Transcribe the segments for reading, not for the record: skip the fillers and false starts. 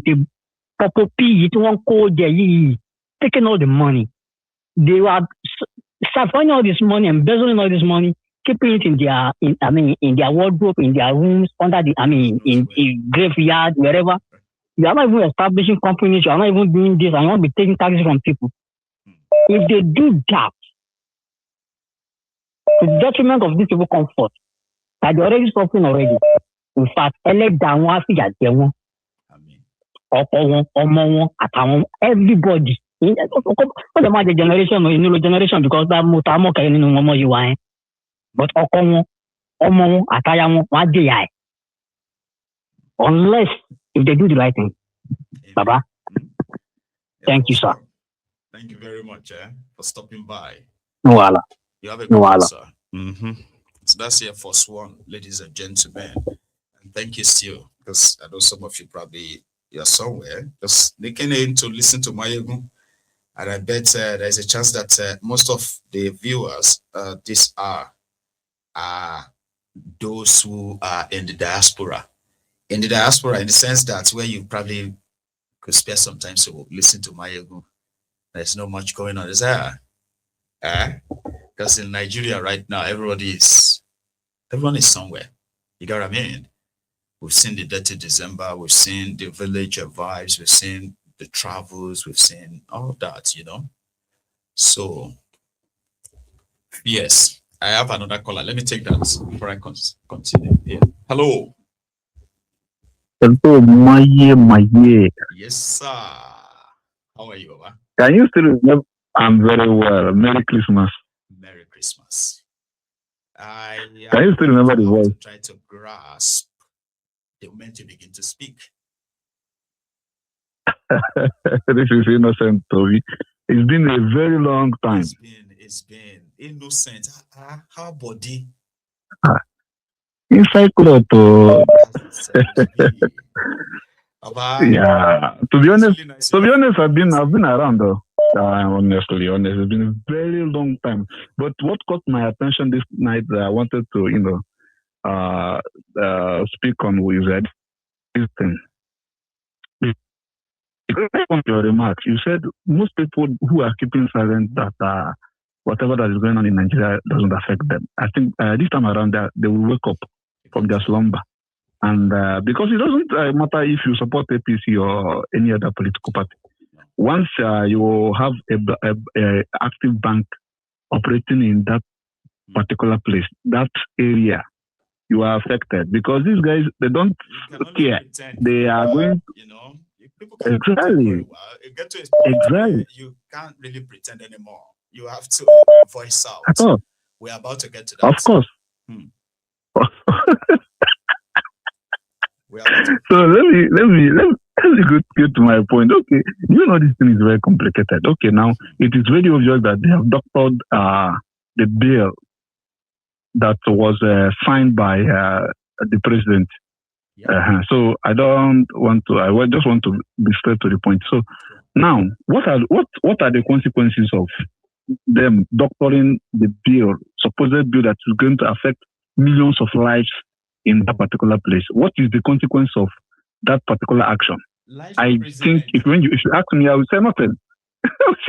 the purple pea, one code there, taking all the money. They were suffering all this money, embezzling all this money, keeping it in their, in their wardrobe, in their rooms, under the, in graveyard, wherever. You are not even establishing companies. You are not even doing this, and you want to be taking taxes from people. If they do that, to the detriment of these people's comfort, that they're already suffering already. In fact, ẹlẹ́dàá wọn á fìyà jẹ wọ́n. Ọkọ wọn, ọmọ wọn, àtàwọn everybody. Ó lè máa jẹ generation or new generation because that mo ta mọ̀ kẹ́rin nínú wọn mọ̀ yìí wá ẹ́. But ọkọ wọn, ọmọ wọn, àtàyà wọn, wọ́n á jẹ̀yà ẹ̀. Unless if they do the right thing. Baba, thank you, sir. Thank you very much for stopping by. No wala. You have a good one, sir. So that's your first one, ladies and gentlemen. And thank you still, because I know some of you probably you're somewhere just making in to listen to Maiyegun. And I bet there's a chance that most of the viewers this are those who are in the diaspora. In the diaspora, in the sense that where you probably could spare some time to listen to Maiyegun. There's not much going on, is there? Because in Nigeria right now, everyone is somewhere. You got what I mean? We've seen the dirty December, we've seen the village vibes, we've seen the travels, we've seen all that, you know. So, yes, I have another caller. Let me take that before I continue here. Hello. Hello, Maye. Yes, sir. How are you, Baba? Can you still remember? I'm very well. Merry Christmas. Merry Christmas. Can you still remember the voice? Try to grasp the moment you begin to speak. This is innocent, Toby. It's been a very long time. It's been innocent. How body? Inside Kuroto. Yeah. To be honest, I've been around though. Honestly, it's been a very long time. But what caught my attention this night that I wanted to, speak on with this thing. On your remarks, you said most people who are keeping silent that whatever that is going on in Nigeria doesn't affect them. I think this time around that they will wake up from their slumber. And because it doesn't matter if you support APC or any other political party. Once you have a active bank operating in that particular place, that area, you are affected. Because these guys, they don't care. They are going... Exactly. You get to a point where you can't really pretend anymore. You have to voice out. We're about to get to that. Of course. So let me get to my point. Okay, this thing is very complicated. Okay, now it is very obvious that they have doctored the bill that was signed by the president. So I just want to be straight to the point. So now, what are the consequences of them doctoring the bill, supposed bill that is going to affect millions of lives in that particular place? What is the consequence of that particular action? I think if you ask me, I would say nothing.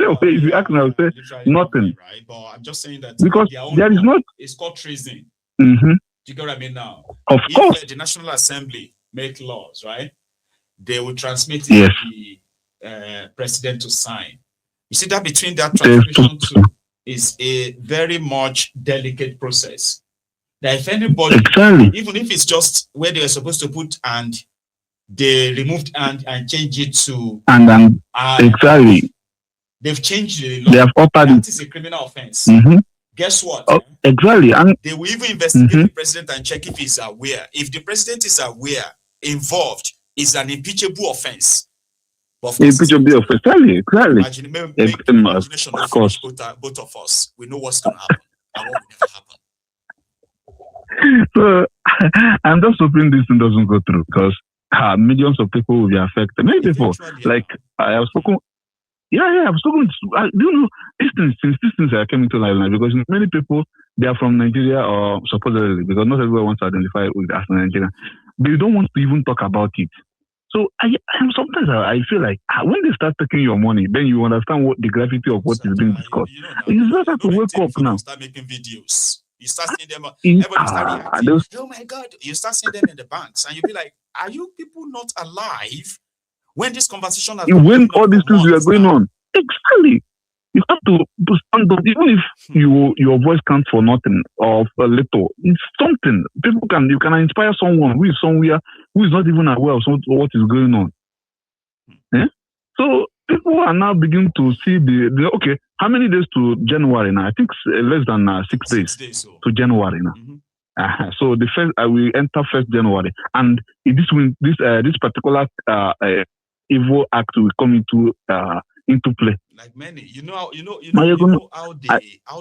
If you ask me, I would say nothing. Right? But I'm just saying that because there is not. It's called treason. Mm-hmm. Do you get what I mean now? Of course. If the National Assembly make laws, right, they will transmit it to the president to sign. You see that between that transmission to is a very much delicate process. That if anybody, even if it's just where they are supposed to put and they removed and change it to they've changed the law. They have altered that is a criminal offense. Guess what? Exactly. And they will even investigate the president and check if he's aware. If the president is aware, involved, is an impeachable offense. Impeachable offense. Exactly. Imagination of course. Both of us. We know what's going to happen and what will never happen. So I'm just hoping this thing doesn't go through because millions of people will be affected. Many people, like I have spoken. I've spoken. These things are coming to light because many people, they are from Nigeria or supposedly, because not everyone wants to identify with as Nigerian. They don't want to even talk about it. So sometimes I feel like when they start taking your money, then you understand what the gravity of what is being discussed. It's better to wake up now. Start making videos. You start seeing them. Everybody start reacting. Oh my God! You start seeing them in the banks, and you be like, "Are you people not alive?" When this conversation has been when all these things are going now. on, exactly. You have to stand up, even if your voice counts for nothing or a little. It's something. You can inspire someone who is somewhere who is not even aware of what is going on. Yeah? So people are now beginning to see okay. How many days to January now? I think less than 6 days to January now. Mm-hmm. So the first we enter 1st January, and this particular evil act will come into play. Like many, how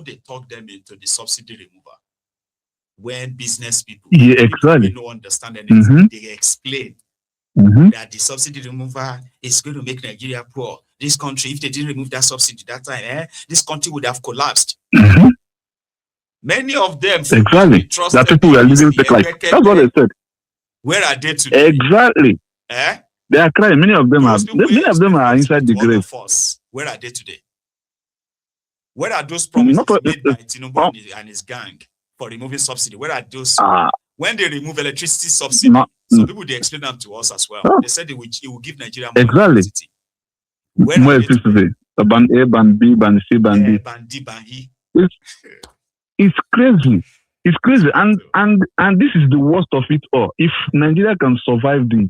they talk them into the subsidy removal. When business people, exactly, don't understand anything, mm-hmm. They explain that the subsidy removal is going to make Nigeria poor. This country, if they didn't remove that subsidy that time, this country would have collapsed. Mm-hmm. Many of them, exactly, that people were living like that's what they said. Where are they today? Exactly. They are crying. Many of them are inside the grave. Where are they today? Where are those promises made by Tinubu and his gang for removing subsidy? Where are those? When they remove electricity subsidy, some people they explain them to us as well. They said it will give Nigeria more electricity. Where more electricity. Band A, band B, band C, band D. Band D, band E. It's crazy. It's crazy. And this is the worst of it all. If Nigeria can survive this,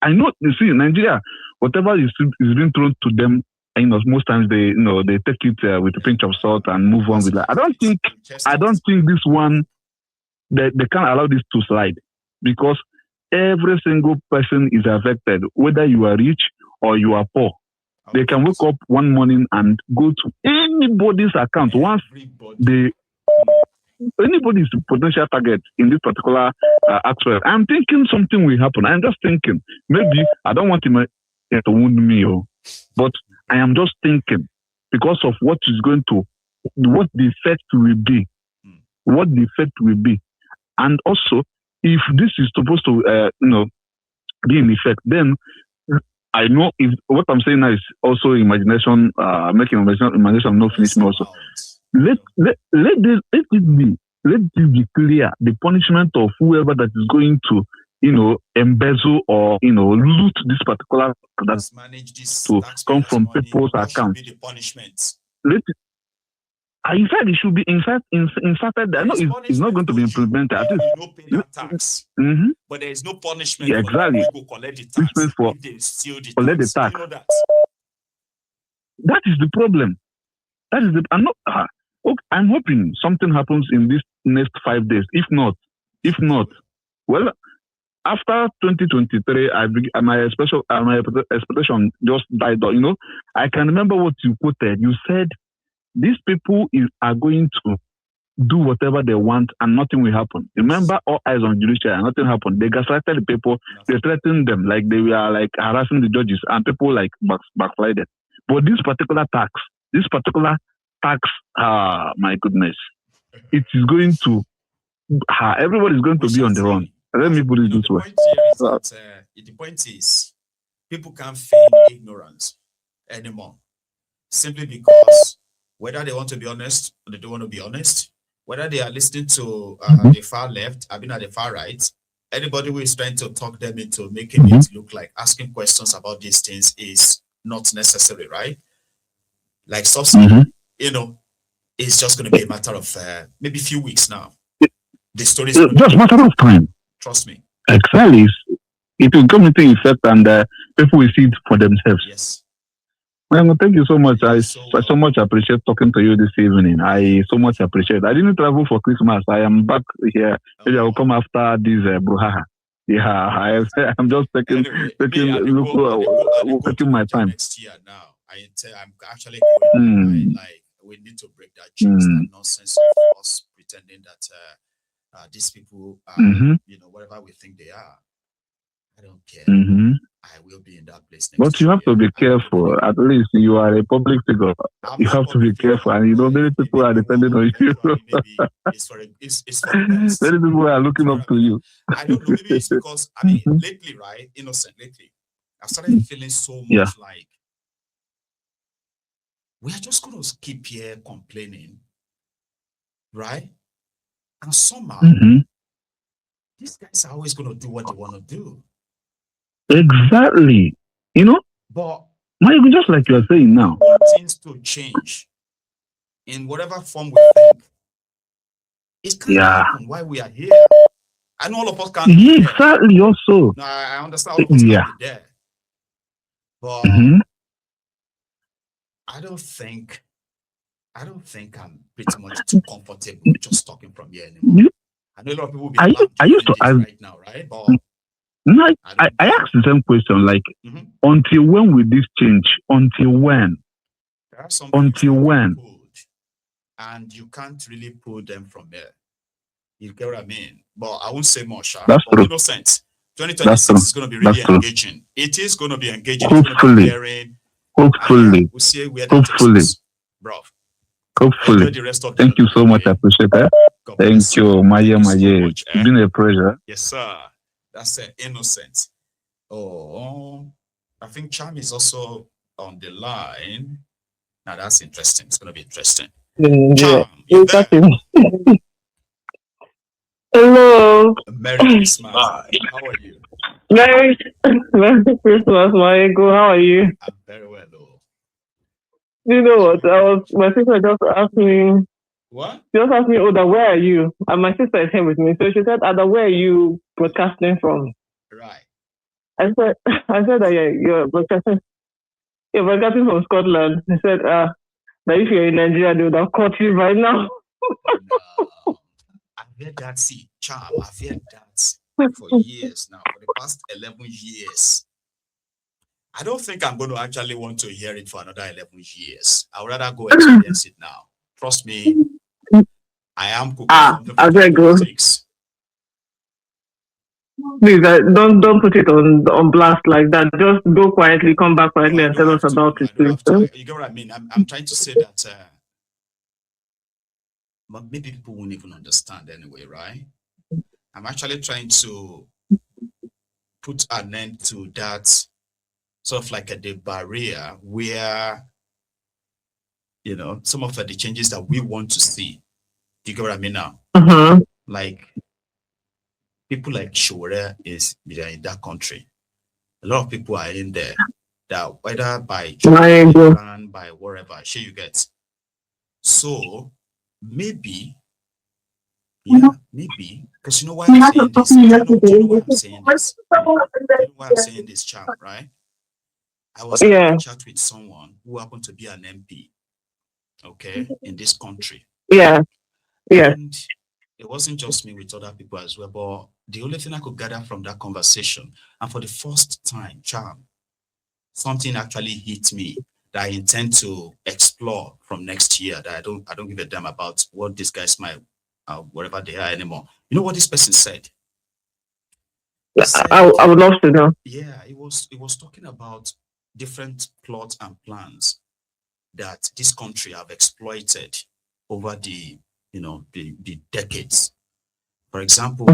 I know, you see, Nigeria, whatever is being thrown to them, most times they take it with a pinch of salt and move on with that. I don't think this one, they can't allow this to slide, because every single person is affected, whether you are rich or you are poor. They can wake up one morning and go to anybody's account once anybody's potential target in this particular aspect. I'm thinking something will happen. I'm just thinking, maybe I don't want him to wound me, but I am just thinking, because of what the effect will be. What the effect will be. And also, if this is supposed to, be in effect, then I know if what I'm saying now is also imagination, making imagination not finish me also. Let this be clear. The punishment of whoever that is going to, embezzle or loot this particular that manage this to come from people's accounts. The punishment. In fact, it should be inserted. I know it's not going to be implemented. You pay that tax, but there is no punishment. Yeah, exactly. For people collect the tax for if they steal the collect tax. The tax. You know that. That is the problem. That is the. I'm hoping something happens in these next 5 days. If not, well, after 2023, my expectation just died. I can remember what you quoted. You said these people are going to do whatever they want and nothing will happen. Remember, all eyes on judiciary and nothing happened. They gaslighted the people. They threatened them like they were like harassing the judges, and people like backslided. But this particular tax, my goodness, it is going to. Everybody is going to be on the run. Let me put it this way. The point is, people can't feign ignorance anymore, simply because whether they want to be honest or they don't want to be honest, whether they are listening to the far left, I mean at the far right, anybody who is trying to talk them into making it look like asking questions about these things is not necessary, right? Like subsidy, it's just going to be a matter of maybe a few weeks now. The story is just a matter of time. Trust me. Exactly. It will come into effect, and people will see it for themselves. Yes. Well, thank you so much. I so much appreciate talking to you this evening. I so much appreciate. I didn't travel for Christmas. I am back here. Maybe I will come after this brouhaha. Yeah, I'm just taking my time. Next year now, I'm actually going. Like we need to break that jinx, that nonsense of us pretending that these people are, whatever we think they are. I don't care. I will be in that place next But you have to be careful. At least you are a public figure. You have to be careful, and many people are depending on you. Many people are looking up to you. I don't know. Maybe it's because lately, right? Innocent, lately, I started feeling so much like we are just going to keep here complaining, right? And somehow, these guys are always going to do what they want to do. Exactly. You know, but just like you are saying now, we want things to change in whatever form we think. It can't happen while we are here. I know all of us can't be there. Exactly. Also, no, I understand all of us can't be there. But I don't think I'm pretty much too comfortable just talking from here anymore. I know a lot of people will be laughing right now, right? But no, I asked the same question, like, until when will this change? Until when? There are some until when? And you can't really pull them from there. You get what I mean? But I won't say much. That's true. No sense. 2026 is going to be really engaging. It is going to be engaging. Hopefully. Hopefully. We'll see where that takes us, bro. Hopefully. Thank you so much. I appreciate that. Thank you, Maye. It's been a pleasure. Yes, sir. That's innocent. Oh, I think Charm is also on the line. Now that's interesting. It's going to be interesting. Charm, you there? Hello. Merry Christmas. How are you? Merry Christmas, Maiyegun. How are you? I'm very well, though. You know what? My sister just asked me. What? She just asked me, Oda, where are you? And my sister is here with me. So she said, Ada, where are you broadcasting from? Right. I said that you're broadcasting from Scotland. He said, that if you're in Nigeria, they would have caught you right now. No. I've heard that, Charm. I've heard that for years now, for the past 11 years. I don't think I'm going to actually want to hear it for another 11 years. I would rather go experience it now. Trust me, I am cooking I better go. Please, don't put it on blast like that. Just go quietly, come back quietly, and tell us about it. You get what I mean? I'm trying to say that, but maybe people won't even understand anyway, right? I'm actually trying to put an end to that sort of like the barrier where, some of the changes that we want to see. Do you get what I mean now? Like, people like Shore is in that country. A lot of people are in there that whether by plan, by whatever, sure you get. So maybe, because you know why I'm saying this? Do you know why I'm saying this? You know why I'm saying this, Charm, right? I was having a chat with someone who happened to be an MP, okay, in this country. Yeah. And it wasn't just me, with other people as well, but the only thing I could gather from that conversation, and for the first time, Charm, something actually hit me that I intend to explore from next year, that I don't give a damn about what these guys might, whatever they are anymore. You know what this person said? I would love to know. Yeah, it was talking about different plots and plans that this country have exploited over the decades. For example,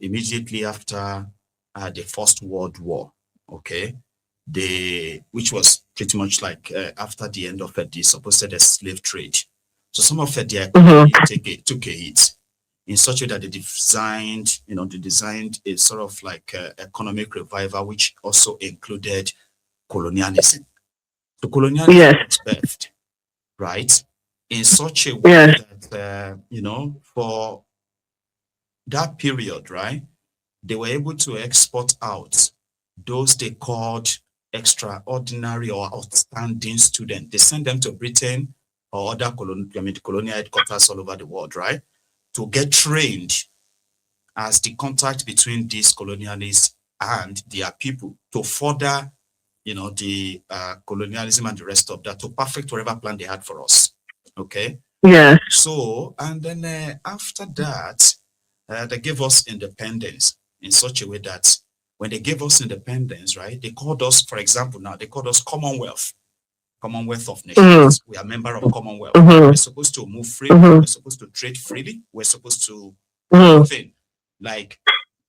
immediately after the First World War, okay, which was pretty much like after the end of the supposed slave trade. So some of the economy took a hit in such a way that they designed a sort of like economic revival, which also included colonialism. So colonialism was birthed, right, in such a way that, for that period, right, they were able to export out those they called extraordinary or outstanding students. They sent them to Britain or other colonial headquarters all over the world, right, to get trained as the contact between these colonialists and their people to further, the colonialism and the rest of that, to perfect whatever plan they had for us. Okay. Yeah. So, and then after that, they gave us independence in such a way that when they gave us independence, right, they called us, for example, now they called us Commonwealth of Nations. We are a member of Commonwealth. We're supposed to move freely. We're supposed to trade freely. We're supposed to everything like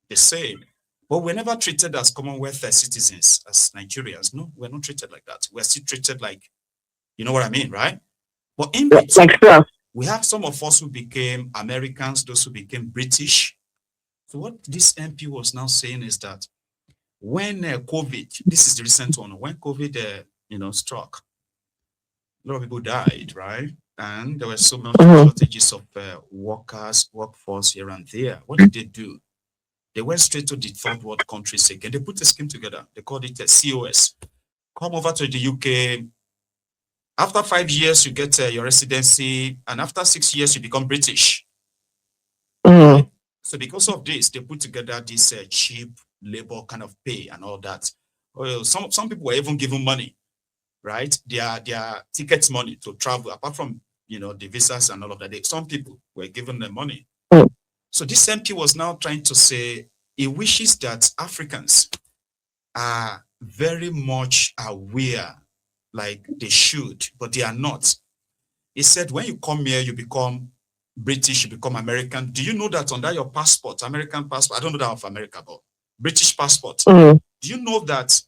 the same. But we're never treated as Commonwealth citizens, as Nigerians. No, we're not treated like that. We're still treated like, you know what I mean, right? But in between, we have some of us who became Americans, those who became British. So what this MP was now saying is that when COVID, this is the recent one, when COVID, struck, a lot of people died, right? And there were so many shortages of workforce here and there. What did they do? They went straight to the third world countries again. They put a scheme together. They called it COS. Come over to the UK. After 5 years, you get your residency. And after 6 years, you become British. Right? So because of this, they put together this cheap labor kind of pay and all that. Well, some people were even given money, right? Their ticket money to travel, apart from, the visas and all of that. Some people were given the money. So this MP was now trying to say he wishes that Africans are very much aware, like they should, but they are not. He said, when you come here, you become British, you become American. Do you know that under your passport, American passport, I don't know that of America, but British passport, do you know that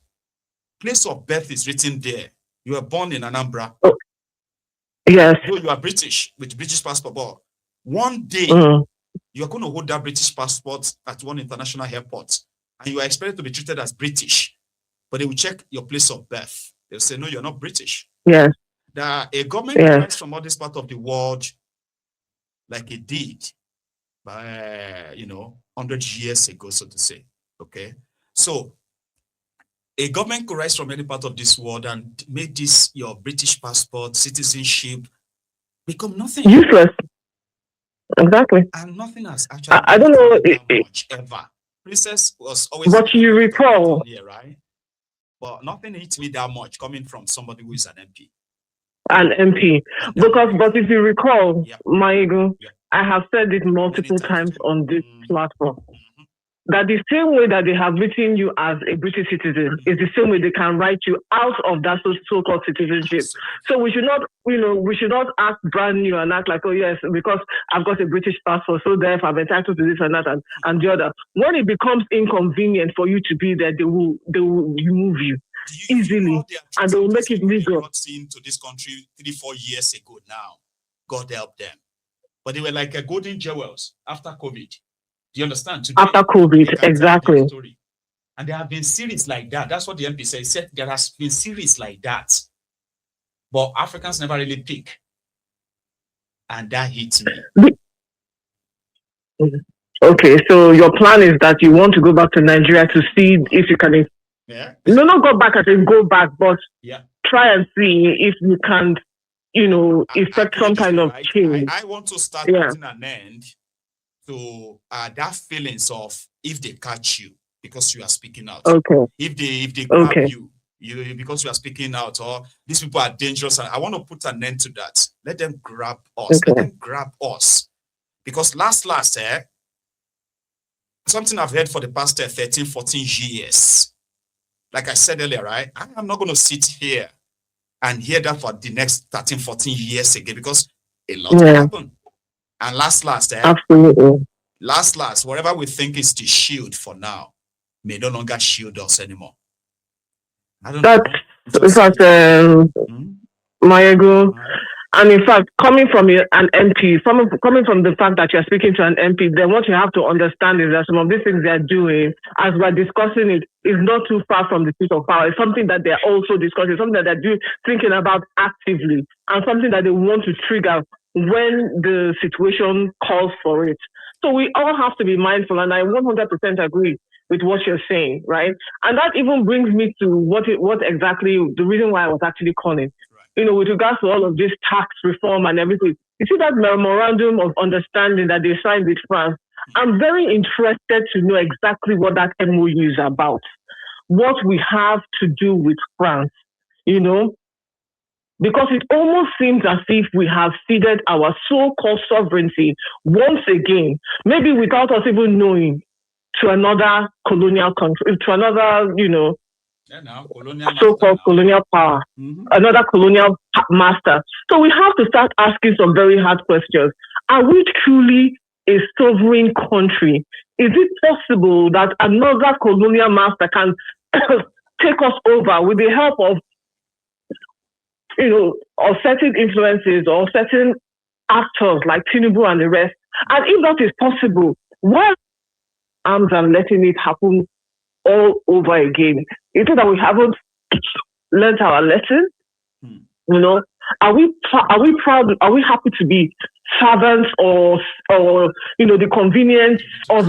place of birth is written there? You were born in Anambra. Yes. So you are British with British passport, but one day, you are going to hold that British passport at one international airport and you are expected to be treated as British, but they will check your place of birth. They'll say, no, you're not British. Yes. A government from all this part of the world, like it did by, 100 years ago, so to say. Okay. So a government could rise from any part of this world and make this your British passport, citizenship, become nothing. Useless. Exactly. And nothing has actually I don't know much ever. Princess was always. But you recall. Here, right? But nothing hits me that much coming from somebody who is an MP. An MP. But if you recall, Maiyegun, I have said it multiple times on this platform. That the same way that they have written you as a British citizen is the same way they can write you out of that so-called citizenship. So we should not act brand new and act like, oh yes, because I've got a British passport, so therefore I'm entitled to this and that and the other. When it becomes inconvenient for you to be there, they will remove you easily, and they will make it legal. Into this country 3-4 years ago now, God help them, but they were like a golden jewels after COVID. Do you understand? Today, after COVID, exactly. And there have been series like that. That's what the MP said. He said there has been series like that. But Africans never really pick. And that hits me. Okay, so your plan is that you want to go back to Nigeria to see if you can... No, not go back, I think go back, but try and see if you can, effect some kind of change. I want to start putting an end to that feelings of if they catch you because you are speaking out. Okay. If they grab you because you are speaking out, or these people are dangerous. I want to put an end to that. Let them grab us. Okay. Let them grab us. Because last, something I've heard for the past 13, 14 years. Like I said earlier, right? I'm not going to sit here and hear that for the next 13, 14 years again because a lot will happen. And last, absolutely. Last, whatever we think is the shield for now may no longer shield us anymore. I don't know. In fact, Maiyegun, and in fact, coming from an MP, coming from the fact that you're speaking to an MP, then what you have to understand is that some of these things they're doing, as we're discussing it, is not too far from the seat of power. It's something that they're also discussing, something that they're thinking about actively, and something that they want to trigger when the situation calls for it. So we all have to be mindful, and I 100% agree with what you're saying, right? And that even brings me to what exactly the reason why I was actually calling. Right. With regards to all of this tax reform and everything. You see that memorandum of understanding that they signed with France? I'm very interested to know exactly what that MOU is about, what we have to do with France, because it almost seems as if we have ceded our so-called sovereignty once again, maybe without us even knowing, to another colonial country, to another, so-called colonial power, another colonial master. So we have to start asking some very hard questions. Are we truly a sovereign country is it possible that another colonial master can take us over with the help of, of certain influences or certain actors like Tinubu and the rest? And if that is possible, why arms and letting it happen all over again? Is it that we haven't learned our lesson? Are we proud? Are we happy to be servants or the convenience of